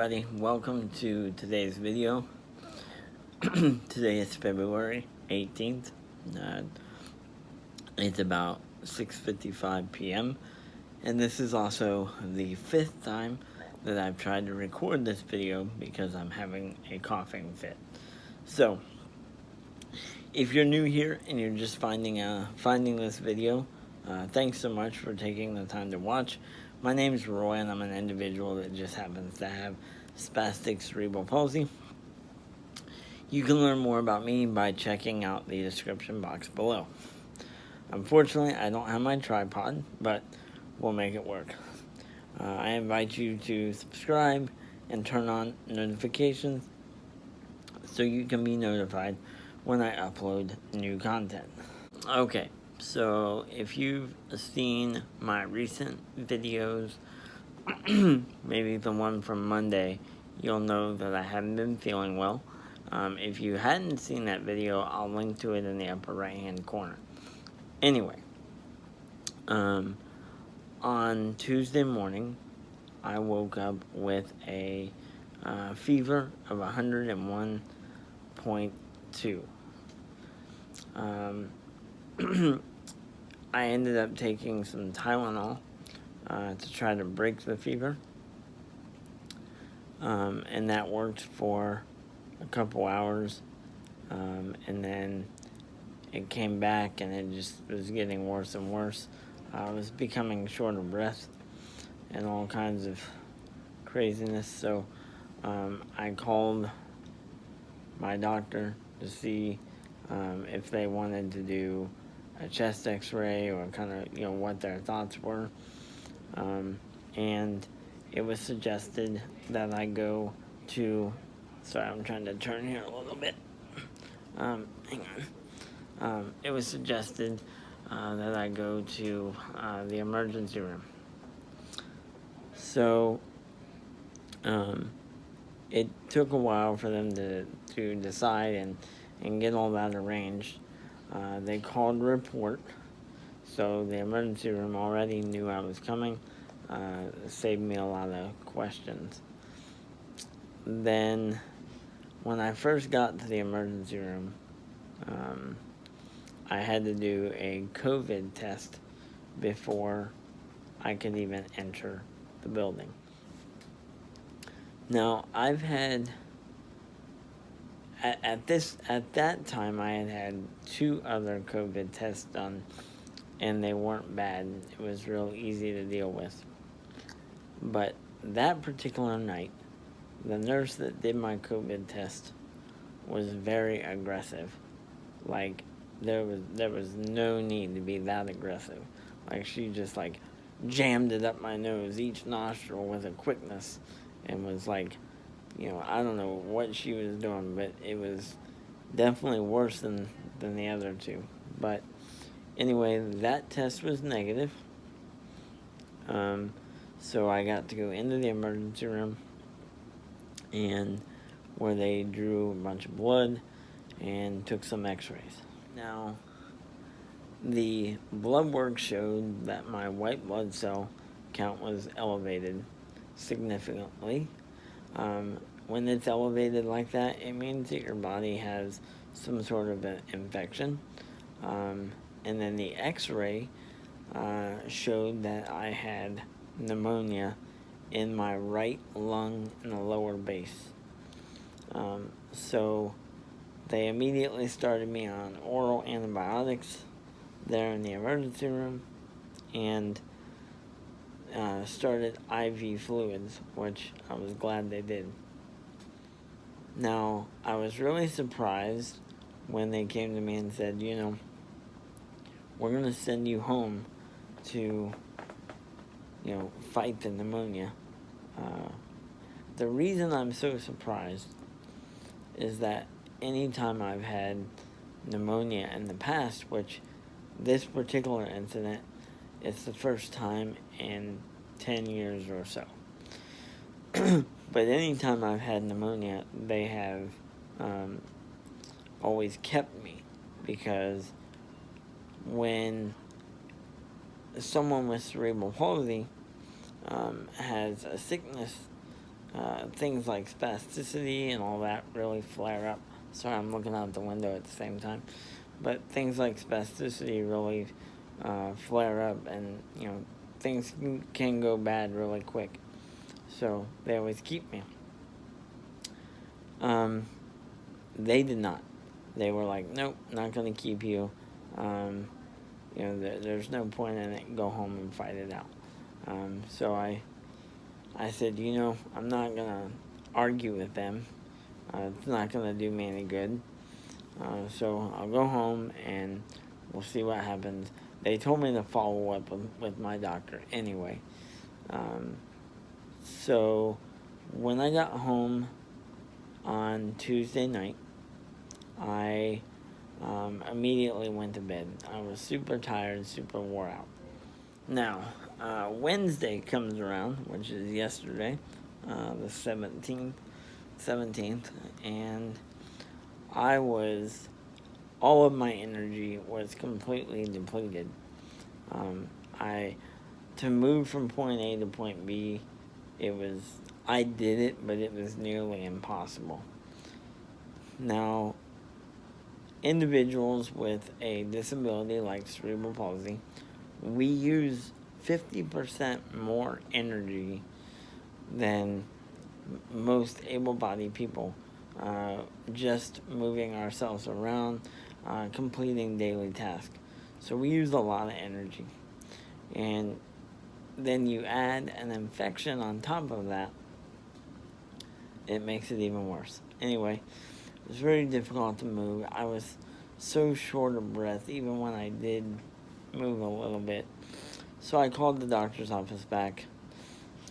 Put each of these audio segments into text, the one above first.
everybody, welcome to today's video. Today is February 18th. It's about 6:55 p.m. and this is also the 5th time that I've tried to record this video because I'm having a coughing fit. So, if you're new here and you're just finding this video, thanks so much for taking the time to watch. My name is Roy, and I'm an individual that just happens to have spastic cerebral palsy. You can learn more about me by checking out the description box below. Unfortunately, I don't have my tripod, but we'll make it work. I invite you to subscribe and turn on notifications so you can be notified when I upload new content. Okay. So, if you've seen my recent videos, maybe the one from Monday, you'll know that I haven't been feeling well. If you hadn't seen that video, I'll link to it in the upper right-hand corner. Anyway, on Tuesday morning, I woke up with a fever of 101.2. I ended up taking some Tylenol to try to break the fever, and that worked for a couple hours, and then it came back and it just was getting worse and worse. I was becoming short of breath and all kinds of craziness, so I called my doctor to see if they wanted to do a chest x-ray or kind of, what their thoughts were. And it was suggested that I go to, sorry, I'm trying to turn here a little bit. Hang on. It was suggested that I go to the emergency room. So, it took a while for them to decide and get all that arranged. They called report, so the emergency room already knew I was coming. Saved me a lot of questions. Then, when I first got to the emergency room, I had to do a COVID test before I could even enter the building. Now, I've had, at that time, I had 2 other COVID tests done, and they weren't bad. It was real easy to deal with. But that particular night, the nurse that did my COVID test was very aggressive. Like, there was no need to be that aggressive. Like, she just, jammed it up my nose, each nostril, with a quickness, and was like, I don't know what she was doing, but it was definitely worse than the other 2. But anyway, that test was negative. So I got to go into the emergency room, and where they drew a bunch of blood and took some x-rays. Now, the blood work showed that my white blood cell count was elevated significantly. When it's elevated like that, it means that your body has some sort of an infection. And then the x-ray showed that I had pneumonia in my right lung in the lower base. So they immediately started me on oral antibiotics there in the emergency room, and started IV fluids, which I was glad they did. Now, I was really surprised when they came to me and said, we're going to send you home to, fight the pneumonia. The reason I'm so surprised is that anytime I've had pneumonia in the past, which this particular incident, it's the first time in 10 years or so. But anytime I've had pneumonia, they have always kept me, because when someone with cerebral palsy has a sickness things like spasticity and all that really flare up. Sorry, I'm looking out the window at the same time. But things like spasticity really flare up, and things can go bad really quick. So they always keep me. They did not. They were like, nope, not going to keep you. There's no point in it. Go home and fight it out. So I said, I'm not going to argue with them. It's not going to do me any good. So I'll go home and we'll see what happens. They told me to follow up with my doctor anyway. So when I got home on Tuesday night, I immediately went to bed. I was super tired, super wore out. Now, Wednesday comes around, which is yesterday, the 17th, and all of my energy was completely depleted. To move from point A to point B, I did it, but it was nearly impossible. Now, individuals with a disability like cerebral palsy, we use 50% more energy than most able-bodied people, just moving ourselves around, completing daily tasks. So we use a lot of energy. And then you add an infection on top of that, it makes it even worse. Anyway, it was very difficult to move. I was so short of breath, even when I did move a little bit. So I called the doctor's office back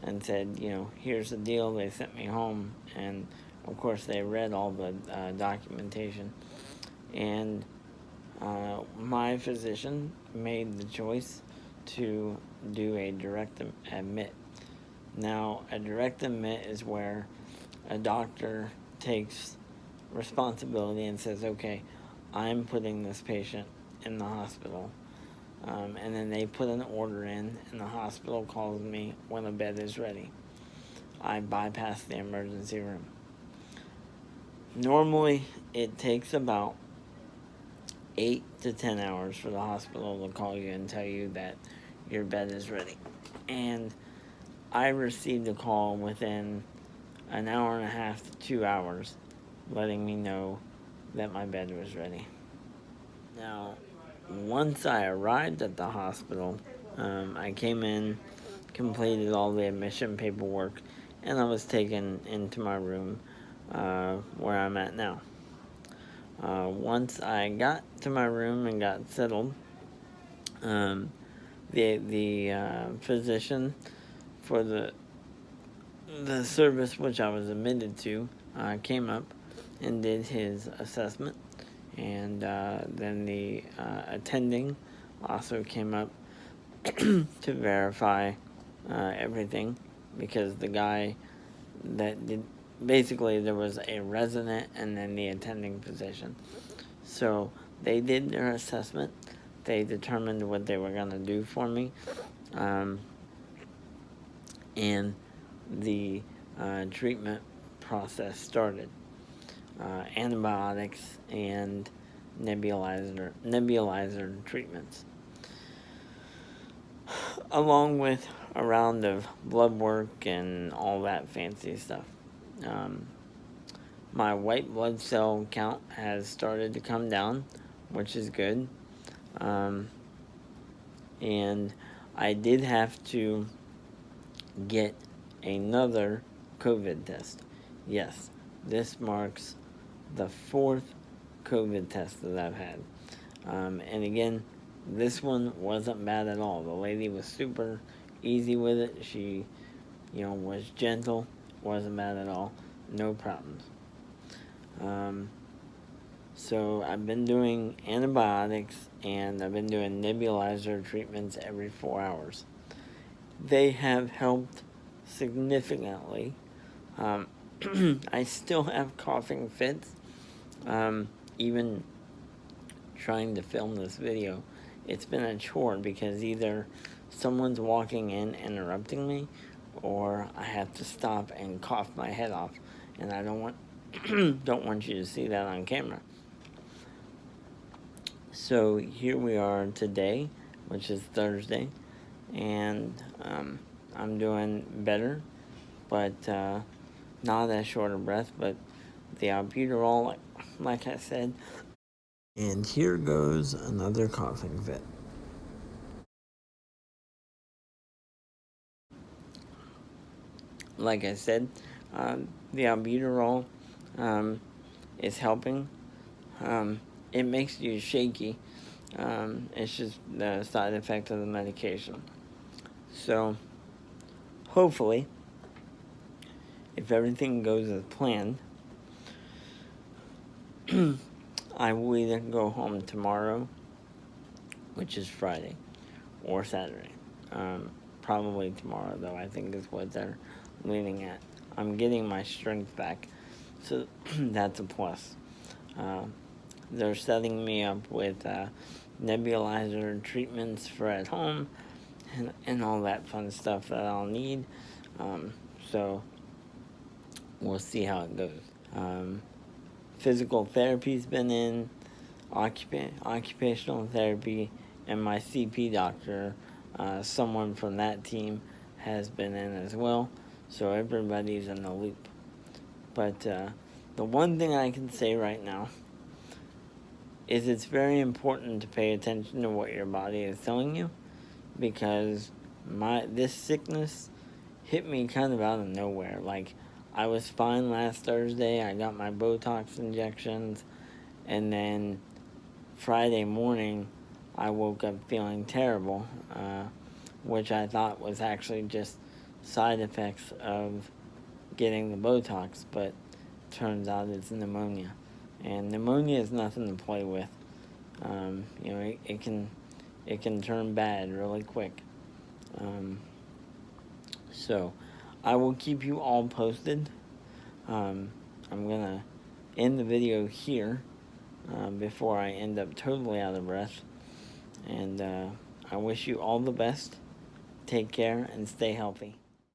and said, here's the deal. They sent me home, and of course they read all the documentation. And my physician made the choice to do a direct admit. Now, a direct admit is where a doctor takes responsibility and says, okay, I'm putting this patient in the hospital. And then they put an order in, and the hospital calls me when a bed is ready. I bypass the emergency room. Normally, it takes about 8 to 10 hours for the hospital to call you and tell you that your bed is ready. And I received a call within an hour and a half to 2 hours letting me know that my bed was ready. Now, once I arrived at the hospital, I came in, completed all the admission paperwork, and I was taken into my room where I'm at now. Once I got to my room and got settled, the physician for the service which I was admitted to came up and did his assessment, and then the attending also came up to verify everything, because the guy that did, basically there was a resident and then the attending physician. So they did their assessment. They determined what they were going to do for me, and the treatment process started. Antibiotics and nebulizer treatments, along with a round of blood work and all that fancy stuff. My white blood cell count has started to come down, which is good. And I did have to get another COVID test. Yes, this marks the 4th COVID test that I've had. And again, this one wasn't bad at all. The lady was super easy with it. She, was gentle. Wasn't bad at all. No problems. So I've been doing antibiotics, and I've been doing nebulizer treatments every 4 hours. They have helped significantly. I still have coughing fits. Even trying to film this video, it's been a chore, because either someone's walking in interrupting me, or I have to stop and cough my head off, and I don't want don't want you to see that on camera. So here we are today, which is Thursday, and I'm doing better, but not as short of breath, but the albuterol, like I said. And here goes another coughing fit. Like I said, the albuterol is helping. It makes you shaky. It's just the side effect of the medication. So, hopefully, if everything goes as planned, I will either go home tomorrow, which is Friday, or Saturday. Probably tomorrow, though, I think is what they're leaning at. I'm getting my strength back, so that's a plus. They're setting me up with nebulizer treatments for at home and all that fun stuff that I'll need. So we'll see how it goes. Physical therapy's been in, occupational therapy, and my CP doctor, someone from that team, has been in as well. So everybody's in the loop. But the one thing I can say right now is it's very important to pay attention to what your body is telling you, because this sickness hit me kind of out of nowhere. Like, I was fine last Thursday. I got my Botox injections, and then Friday morning I woke up feeling terrible, which I thought was actually just side effects of getting the Botox, but turns out it's pneumonia. And pneumonia is nothing to play with. It can turn bad really quick. So I will keep you all posted. I'm gonna end the video here before I end up totally out of breath. And I wish you all the best. Take care and stay healthy.